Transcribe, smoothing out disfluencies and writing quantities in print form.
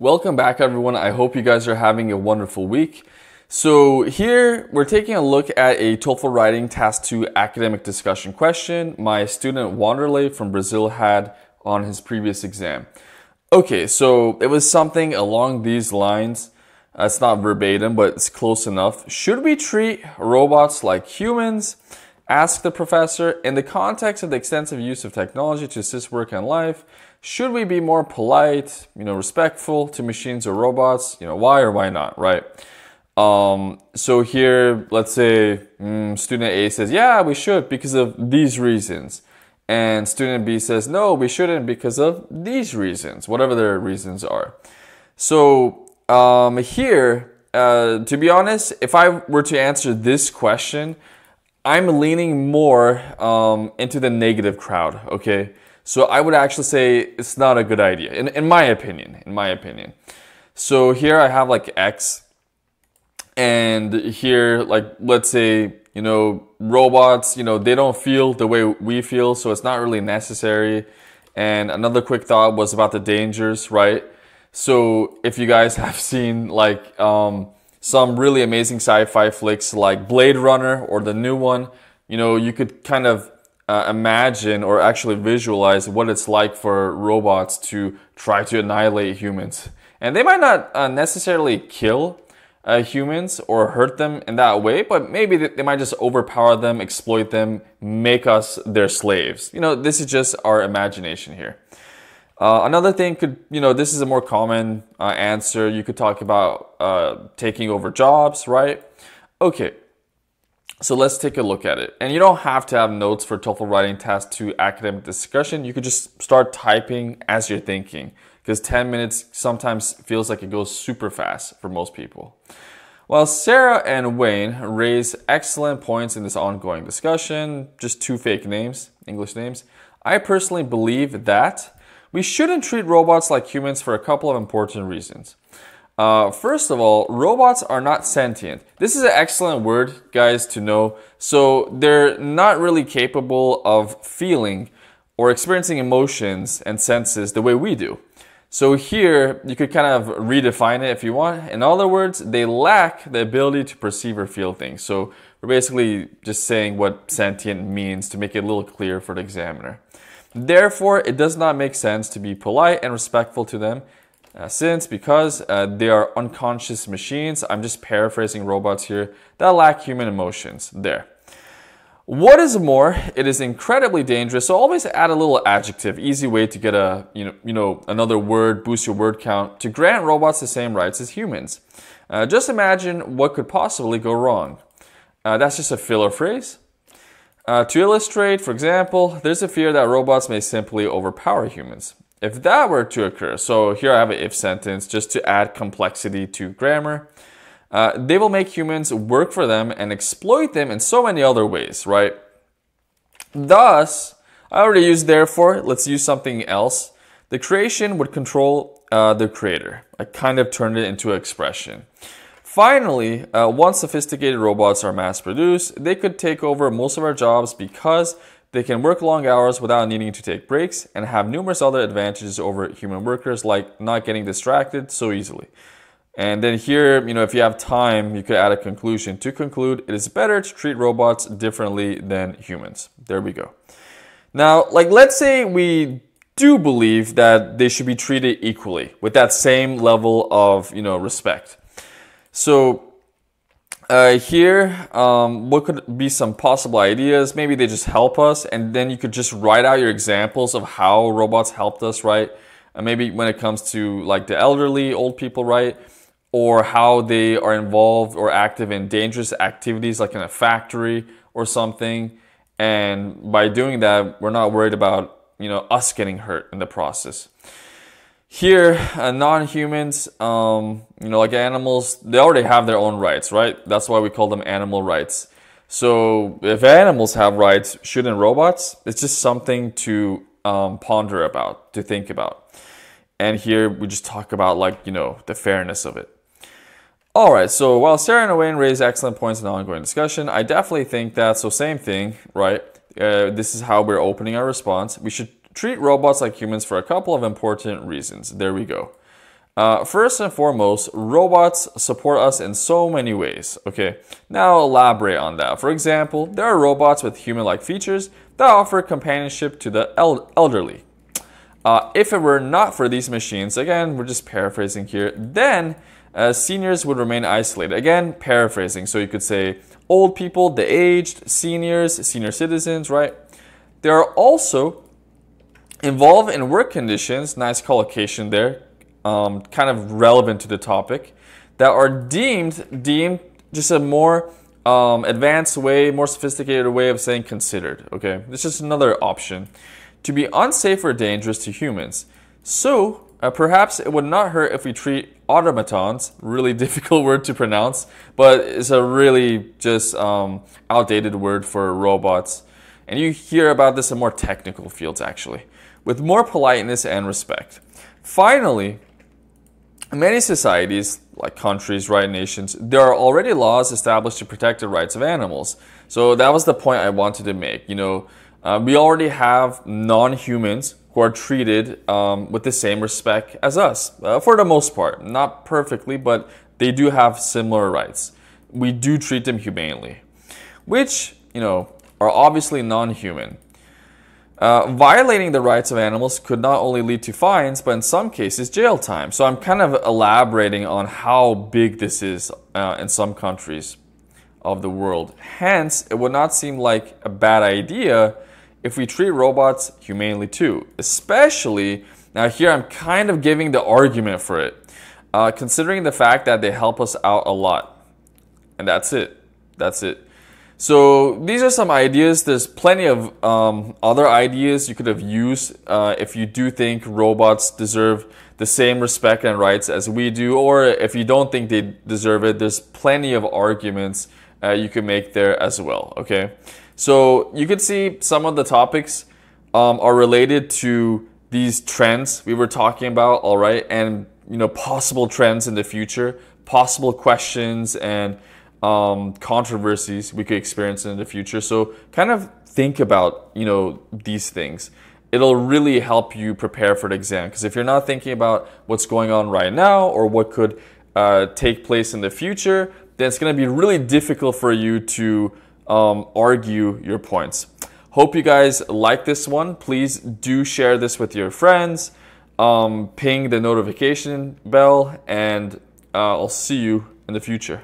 Welcome back, everyone. I hope you guys are having a wonderful week. So here we're taking a look at a TOEFL writing task 2 academic discussion question my student Wanderley from Brazil had on his previous exam. Okay, so it was something along these lines. It's not verbatim, but it's close enough. Should we treat robots like humans? Asked the professor. In the context of the extensive use of technology to assist work and life, should we be more polite, respectful to machines or robots? Why or why not, right? So here, let's say student A says, yeah, we should because of these reasons. And student B says, no, we shouldn't because of these reasons, whatever their reasons are. So here, to be honest, if I were to answer this question, I'm leaning more into the negative crowd, okay? So I would actually say it's not a good idea, in my opinion. So here I have like X, and here, like, let's say, robots, they don't feel the way we feel, so it's not really necessary. And another quick thought was about the dangers, right? So if you guys have seen like some really amazing sci-fi flicks like Blade Runner or the new one, you could kind of imagine or actually visualize what it's like for robots to try to annihilate humans. And they might not necessarily kill humans or hurt them in that way, but maybe they might just overpower them, exploit them, make us their slaves. This is just our imagination here. Another thing this is a more common answer. You could talk about taking over jobs, right? Okay, so let's take a look at it. And you don't have to have notes for TOEFL writing task 2 academic discussion. You could just start typing as you're thinking, because 10 minutes sometimes feels like it goes super fast for most people. While Sarah and Wayne raise excellent points in this ongoing discussion, just 2 fake names, English names, I personally believe that we shouldn't treat robots like humans for a couple of important reasons. First of all, robots are not sentient. This is an excellent word, guys, to know. So they're not really capable of feeling or experiencing emotions and senses the way we do. So here, you could kind of redefine it if you want. In other words, they lack the ability to perceive or feel things. So we're basically just saying what sentient means to make it a little clearer for the examiner. Therefore, it does not make sense to be polite and respectful to them because they are unconscious machines. I'm just paraphrasing robots here that lack human emotions. There. What is more, it is incredibly dangerous. So always add a little adjective, easy way to get another word, boost your word count, to grant robots the same rights as humans. Just imagine what could possibly go wrong. That's just a filler phrase. To illustrate, for example, there's a fear that robots may simply overpower humans. If that were to occur, so here I have an if sentence just to add complexity to grammar, they will make humans work for them and exploit them in so many other ways, right? Thus, I already used therefore, let's use something else. The creation would control the creator. I kind of turned it into an expression. Finally, once sophisticated robots are mass-produced, they could take over most of our jobs because they can work long hours without needing to take breaks and have numerous other advantages over human workers, like not getting distracted so easily. And then here, if you have time, you could add a conclusion. To conclude, it is better to treat robots differently than humans. There we go. Now, let's say we do believe that they should be treated equally with that same level of, respect. So here, what could be some possible ideas? Maybe they just help us, and then you could just write out your examples of how robots helped us, right? And maybe when it comes to like the elderly, old people, right? Or how they are involved or active in dangerous activities like in a factory or something. And by doing that, we're not worried about, us getting hurt in the process. Here, non-humans, like animals, they already have their own rights, right? That's why we call them animal rights. So if animals have rights, shouldn't robots? It's just something to ponder about, to think about. And here we just talk about the fairness of it. All right, so while Sarah and Wayne raise excellent points in the ongoing discussion, I definitely think that, so same thing, right? This is how we're opening our response. We should treat robots like humans for a couple of important reasons. There we go. First and foremost, robots support us in so many ways. Okay, now elaborate on that. For example, there are robots with human-like features that offer companionship to the elderly. If it were not for these machines, again, we're just paraphrasing here, then seniors would remain isolated. Again, paraphrasing. So you could say old people, the aged, seniors, senior citizens, right? They are also involved in work conditions, nice collocation there, kind of relevant to the topic, that are deemed just a more advanced way, more sophisticated way of saying considered. Okay, this is another option. To be unsafe or dangerous to humans. So perhaps it would not hurt if we treat automatons, really difficult word to pronounce, but it's a really just outdated word for robots. And you hear about this in more technical fields actually, with more politeness and respect. Finally, many societies, like countries, right, nations, there are already laws established to protect the rights of animals. So that was the point I wanted to make. You know, we already have non-humans who are treated with the same respect as us, for the most part. Not perfectly, but they do have similar rights. We do treat them humanely, which, you know, are obviously non-human. Violating the rights of animals could not only lead to fines, but in some cases, jail time. So I'm kind of elaborating on how big this is in some countries of the world. Hence, it would not seem like a bad idea if we treat robots humanely too. Especially, now here I'm kind of giving the argument for it, considering the fact that they help us out a lot. And that's it. That's it. So these are some ideas. There's plenty of other ideas you could have used if you do think robots deserve the same respect and rights as we do, or if you don't think they deserve it, there's plenty of arguments you can make there as well. Okay, so you can see some of the topics are related to these trends we were talking about, all right, and you know, possible trends in the future, possible questions and controversies we could experience in the future. So kind of think about, you know, these things. It'll really help you prepare for the exam, because if you're not thinking about what's going on right now or what could take place in the future, then it's going to be really difficult for you to argue your points. Hope you guys like this one. Please do share this with your friends. Ping the notification bell, and I'll see you in the future.